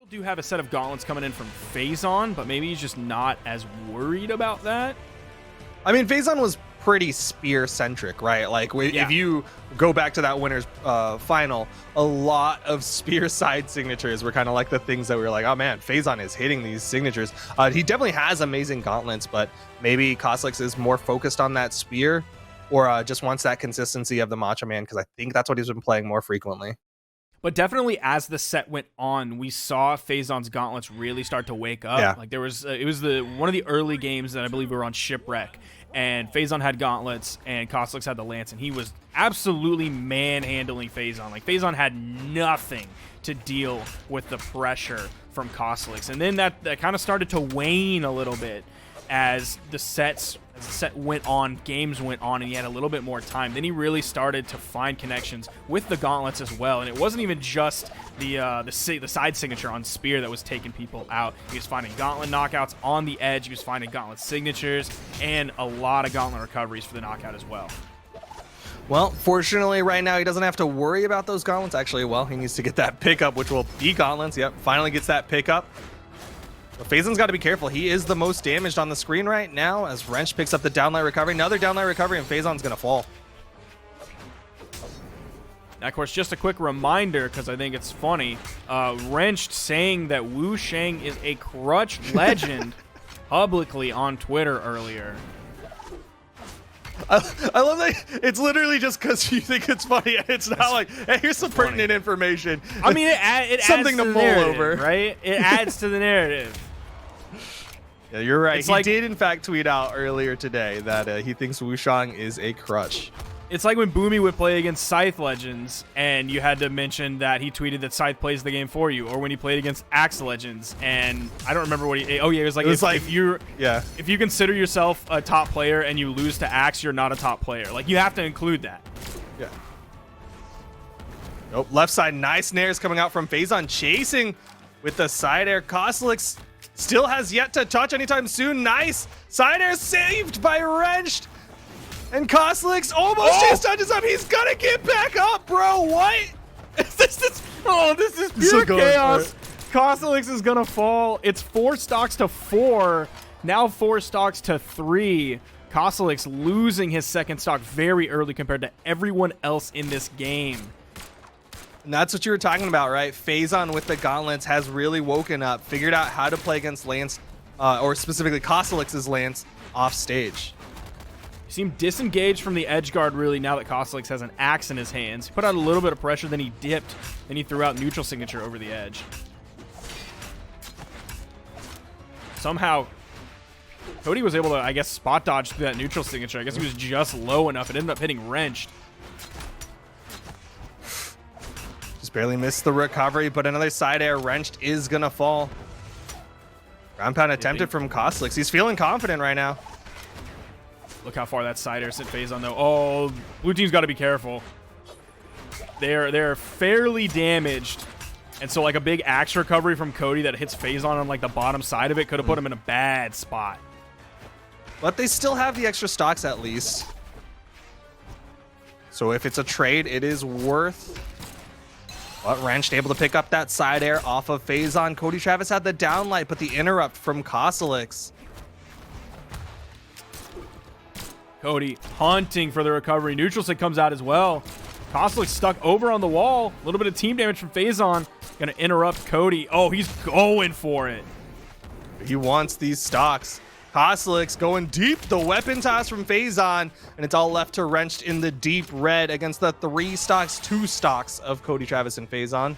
do have a set of gauntlets coming in from Phazon, but maybe he's just not as worried about that. I mean, Phazon was pretty spear-centric, right? Like, if you go back to that winner's final, a lot of spear side signatures were kind of like the things that we were like, oh man, Phazon is hitting these signatures. He definitely has amazing gauntlets, but maybe Cosolix is more focused on that spear, or just wants that consistency of the Macho Man, because I think that's what he's been playing more frequently. But definitely as the set went on, we saw Phazon's gauntlets really start to wake up. Yeah. Like there was, it was one of the early games that I believe we were on Shipwreck, and Phazon had gauntlets and Cosolix had the lance, and he was absolutely manhandling Phazon. Like Phazon had nothing to deal with the pressure from Cosolix, and then that kind of started to wane a little bit as the set went on, games went on, and he had a little bit more time. Then he really started to find connections with the gauntlets as well, and it wasn't even just the side signature on Spear that was taking people out. He was finding gauntlet knockouts on the edge, he was finding gauntlet signatures, and a lot of gauntlet recoveries for the knockout as well. Well, fortunately, right now, he doesn't have to worry about those gauntlets. Actually, well, he needs to get that pickup, which will be gauntlets. Yep, finally gets that pickup. But Phazon's got to be careful. He is the most damaged on the screen right now as Wrench picks up the downlight recovery. Another downlight recovery, and Phazon's going to fall. Now, of course, just a quick reminder, because I think it's funny, Wrench saying that Wu Shang is a crutch legend publicly on Twitter earlier. I love that it's literally just because you think it's funny. It's not like, hey, here's some pertinent information. I mean, it something adds to the mull narrative, over, right? It adds to the narrative. Yeah, you're right. It's He like, did, in fact, tweet out earlier today that he thinks Wu Shang is a crutch. It's like when Boomy would play against Scythe Legends, and you had to mention that he tweeted that Scythe plays the game for you, or when he played against Axe Legends, and I don't remember what he. Oh yeah, it was like if you consider yourself a top player and you lose to Axe, you're not a top player. Like you have to include that. Yeah. Nope. Left side, nice nares coming out from Phazon, chasing with the side air. Cosolix still has yet to touch anytime soon. Nice side air saved by Wrenched. And Cosolix almost just touches up. He's gonna get back up, bro. What? This is pure chaos. Cosolix is gonna fall. It's 4 stocks to 4. Now 4 stocks to 3. Cosolix losing his second stock very early compared to everyone else in this game. And that's what you were talking about, right? Phazon with the gauntlets has really woken up, figured out how to play against Lance, or specifically Cosolix's Lance, off stage. He seemed disengaged from the edge guard really now that Cosolix has an axe in his hands. He put out a little bit of pressure, then he dipped, then he threw out neutral signature over the edge. Somehow, Cody was able to, I guess, spot dodge through that neutral signature. I guess he was just low enough. It ended up hitting Wrenched. Just barely missed the recovery, but another side air. Wrenched is going to fall. Ground pound attempted from Cosolix. He's feeling confident right now. Look how far that side air sent Phazon though. Oh, blue team's got to be careful. They're fairly damaged, and so like a big axe recovery from Cody that hits Phazon on like the bottom side of it could have put him in a bad spot. But they still have the extra stocks at least. So if it's a trade, it is worth. But Wrenched able to pick up that side air off of Phazon. Cody Travis had the downlight, but the interrupt from Cosolix. Cody hunting for the recovery. Neutral stick comes out as well. Cosolix stuck over on the wall. A little bit of team damage from Phazon. Gonna interrupt Cody. Oh, he's going for it. He wants these stocks. Cosolix going deep. The weapon toss from Phazon, and it's all left to Wrenched in the deep red against the 2 stocks of Cody Travis and Phazon.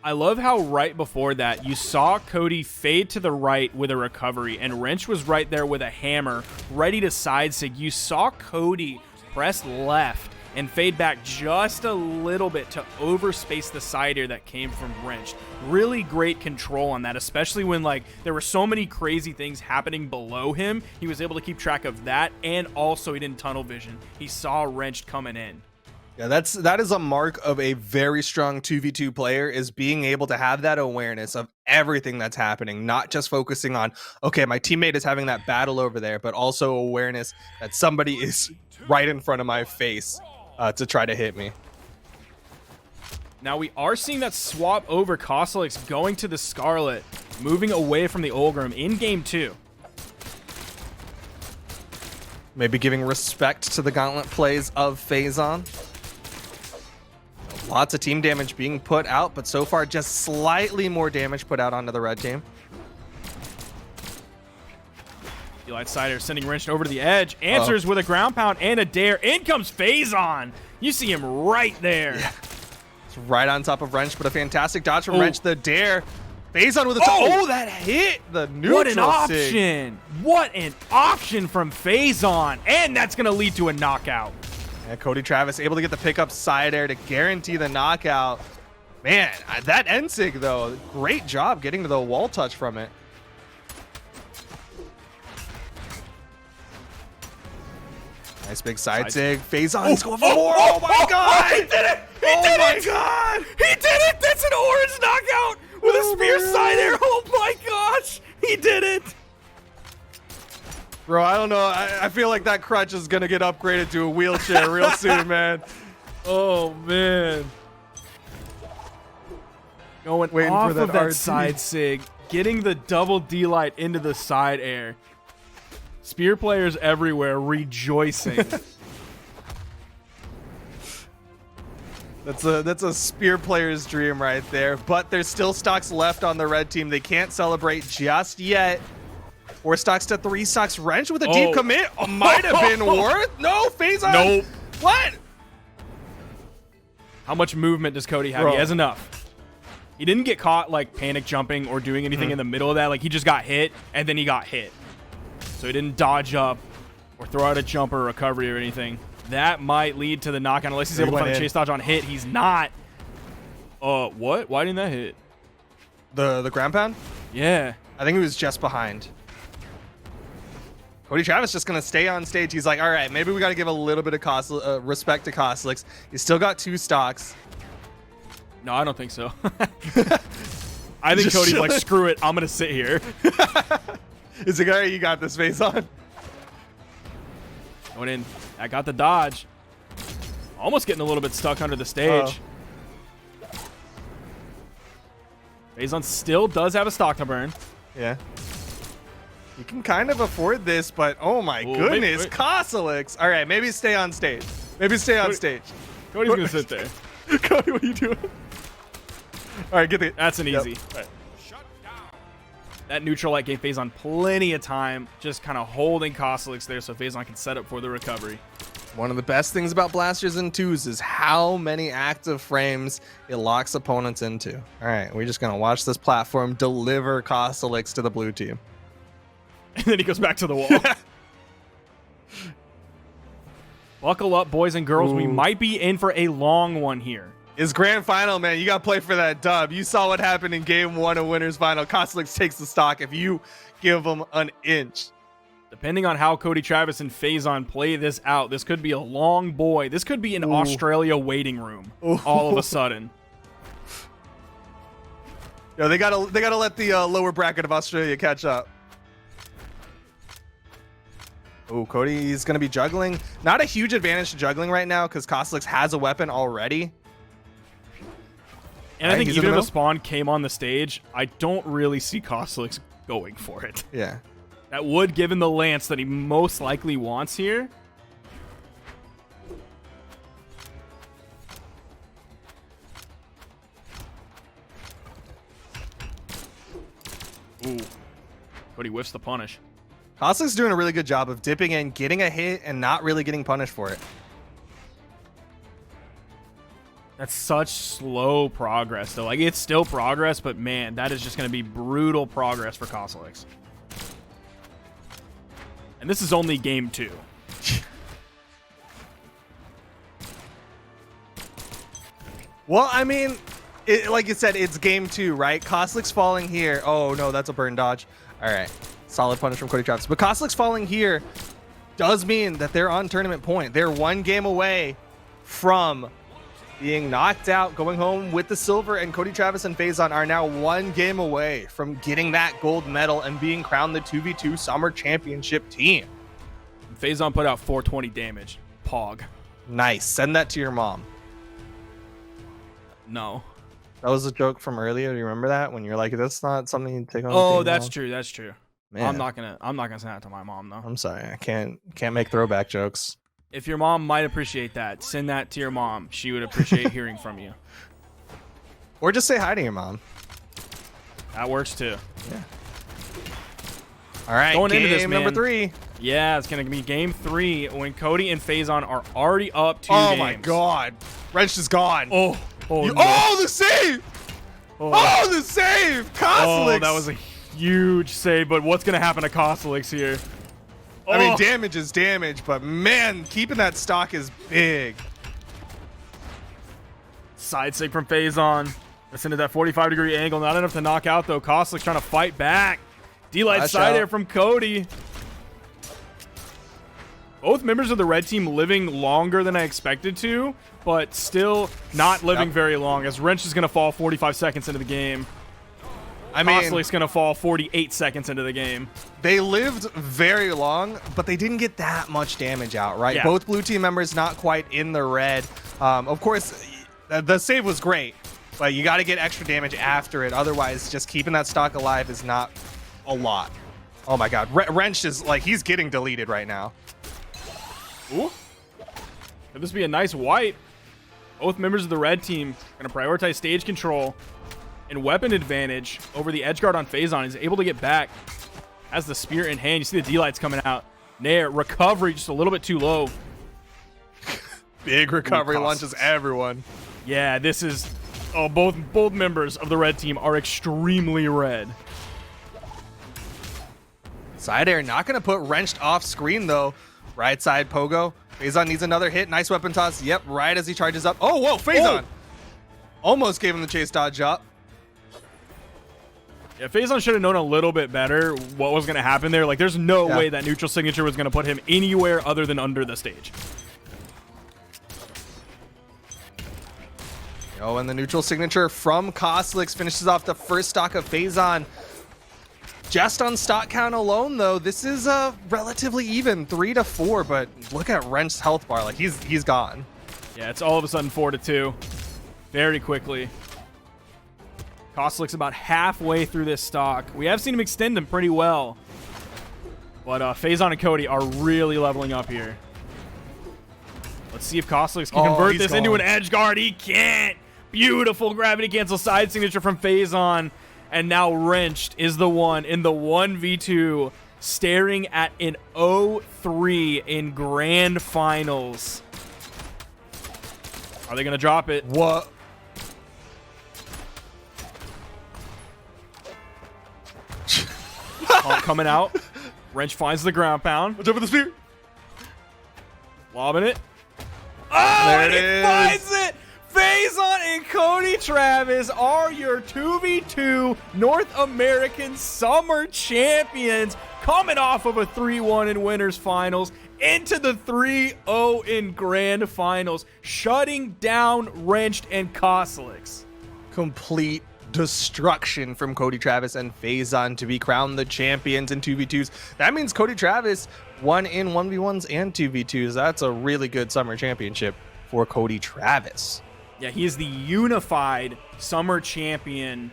I love how right before that, you saw Cody fade to the right with a recovery, and Wrench was right there with a hammer, ready to side sig. You saw Cody press left and fade back just a little bit to overspace the side air that came from Wrench. Really great control on that, especially when like there were so many crazy things happening below him. He was able to keep track of that, and also he didn't tunnel vision. He saw Wrench coming in. Yeah, that is a mark of a very strong 2v2 player, is being able to have that awareness of everything that's happening, not just focusing on, okay, my teammate is having that battle over there, but also awareness that somebody is right in front of my face to try to hit me. Now we are seeing that swap over. Cosolix going to the Scarlet, moving away from the Olgrim in game 2. Maybe giving respect to the gauntlet plays of Phazon. Lots of team damage being put out, but so far just slightly more damage put out onto the red team. Eli Sider sending Wrench over to the edge. Answers with a ground pound and a dare. In comes Phazon. You see him right there. Yeah. It's right on top of Wrench, but a fantastic dodge from Wrench. The dare. Phazon with a that hit. The neutral What an option. sig. What an option from Phazon. And that's going to lead to a knockout. Yeah, Cody Travis able to get the pickup side air to guarantee the knockout. Man, that end sig, though, great job getting to the wall touch from it. Nice big side sig. Phazon's going for more. Oh my god! He did it! My god! He did it! That's an orange knockout with a spear side air. Oh my gosh! He did it! Bro, I don't know. I feel like that crutch is gonna get upgraded to a wheelchair real soon, man. Oh man! Going off of that side sig, getting the double D-light into the side air. Spear players everywhere rejoicing. That's a spear player's dream right there. But there's still stocks left on the red team. They can't celebrate just yet. 4 stocks to 3 stocks. Wrench with a deep commit. Might have been worth. No, Phazon. Nope. What? How much movement does Cody have? Bro. He has enough. He didn't get caught like panic jumping or doing anything in the middle of that. Like he just got hit and then he got hit. So he didn't dodge up or throw out a jump or recovery or anything. That might lead to the knockout unless he's able to find a chase dodge on hit. He's not. What? Why didn't that hit? The ground pound? Yeah. I think he was just behind. Cody Travis just going to stay on stage. He's like, all right, maybe we got to give a little bit of respect to Cosolix. He's still got 2 stocks. No, I don't think so. I think Cody's like, screw it. I'm going to sit here. Is it all right? You got this, Phazon. Going in. I got the dodge. Almost getting a little bit stuck under the stage. Phazon still does have a stock to burn. Yeah. You can kind of afford this, but oh my goodness, Cosolix. All right, maybe stay on stage. Maybe stay on stage. Cody's going to sit there. Cody, what are you doing? All right, get the... That's an easy. Right. That neutral light gave Phazon plenty of time, just kind of holding Cosolix there so Phazon can set up for the recovery. One of the best things about blasters and 2s is how many active frames it locks opponents into. All right, we're just going to watch this platform deliver Cosolix to the blue team. And then he goes back to the wall. Buckle up, boys and girls. We might be in for a long one here. It's grand final, man. You got to play for that dub. You saw what happened in game 1 of Winners Final. Cosolix takes the stock if you give them an inch. Depending on how Cody Travis and Phazon play this out, this could be a long boy. This could be an Australia waiting room all of a sudden. Yo, they gotta let the lower bracket of Australia catch up. Oh, Cody's gonna be juggling. Not a huge advantage to juggling right now because Cosolix has a weapon already. And I think even if a spawn came on the stage, I don't really see Cosolix going for it. Yeah. That would give him the lance that he most likely wants here. Ooh. But he whiffs the punish. Cosolix doing a really good job of dipping in, getting a hit, and not really getting punished for it. That's such slow progress, though. Like, it's still progress, but man, that is just going to be brutal progress for Cosolix. And this is only game 2. Well, I mean, like you said, it's game 2, right? Cosolix falling here. Oh, no, that's a burn dodge. All right. Solid punish from Cody Travis. But Cosolix falling here does mean that they're on tournament point. They're 1 game away from being knocked out, going home with the silver, and Cody Travis and Phazon are now 1 game away from getting that gold medal and being crowned the 2v2 Summer Championship team. Phazon put out 420 damage. Pog. Nice. Send that to your mom. No. That was a joke from earlier. Do you remember that when you're like, that's not something you take on? Oh, that's true. That's true. Man. I'm not gonna send that to my mom though. I'm sorry, I can't make throwback jokes. If your mom might appreciate that, send that to your mom. She would appreciate hearing from you. Or just say hi to your mom. That works too. Yeah. All right, going into this, game man. number 3. Yeah, it's gonna be game 3 when Cody and Phazon are already up 2 Oh games. my god, Wrench is gone. Oh, no. Oh, the save! Oh, the save! Cosolix! Oh, that was a huge save, but what's going to happen to Cosolix here? I mean, damage is damage, but man, keeping that stock is big. Side sig from Phazon. That's into that 45-degree angle. Not enough to knock out, though. Cosolix trying to fight back. D-Light side air from Cody. Both members of the red team living longer than I expected to, but still not living very long, as Wrench is going to fall 45 seconds into the game. I mean, Cosolix going to fall 48 seconds into the game. They lived very long, but they didn't get that much damage out, right? Yeah. Both blue team members not quite in the red. Of course, the save was great, but you got to get extra damage after it. Otherwise, just keeping that stock alive is not a lot. Oh my god. Wrench is like, he's getting deleted right now. Ooh. Could this be a nice wipe? Both members of the red team going to prioritize stage control and weapon advantage over the edge guard on Phazon. He's able to get back. Has the spear in hand. You see the D-Lights coming out. Nair, recovery just a little bit too low. Big recovery launches everyone. Yeah, this is... Oh, both members of the red team are extremely red. Side air not going to put Wrenched off screen, though. Right side Pogo. Phazon needs another hit. Nice weapon toss. Yep, right as he charges up. Oh, whoa, Phazon. Oh. Almost gave him the chase dodge up. Yeah, Phazon should have known a little bit better what was going to happen there. Like, there's no way that neutral signature was going to put him anywhere other than under the stage. Oh, and the neutral signature from Cosolix finishes off the first stock of Phazon. Just on stock count alone, though, this is relatively even, 3-4. But look at Wrench's health bar; like he's gone. Yeah, it's all of a sudden 4-2, very quickly. Cosolix about halfway through this stock. We have seen him extend him pretty well, but Phazon and Cody are really leveling up here. Let's see if Cosolix can convert this into an edge guard. He can't. Beautiful gravity cancel side signature from Phazon. And now Wrenched is the one in the 1v2 staring at an 0-3 in grand finals. Are they going to drop it? What? Coming out. Wrench finds the ground pound. Watch out for the spear. Lobbing it. Oh, there and it he is. finds it! Phazon and Cody Travis are your 2v2 North American Summer Champions, coming off of a 3-1 in Winners Finals into the 3-0 in Grand Finals, shutting down Wrenched and Cosolix. Complete destruction from Cody Travis and Phazon to be crowned the champions in 2v2s. That means Cody Travis won in 1v1s and 2v2s. That's a really good summer championship for Cody Travis. Yeah, he is the unified summer champion.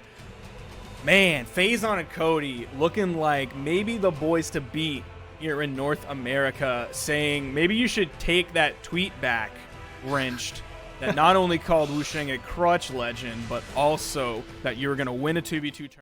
Man, Phazon and Cody looking like maybe the boys to beat here in North America, saying maybe you should take that tweet back, Wrenched, that not only called Wusheng a crutch legend, but also that you were going to win a 2v2 tournament.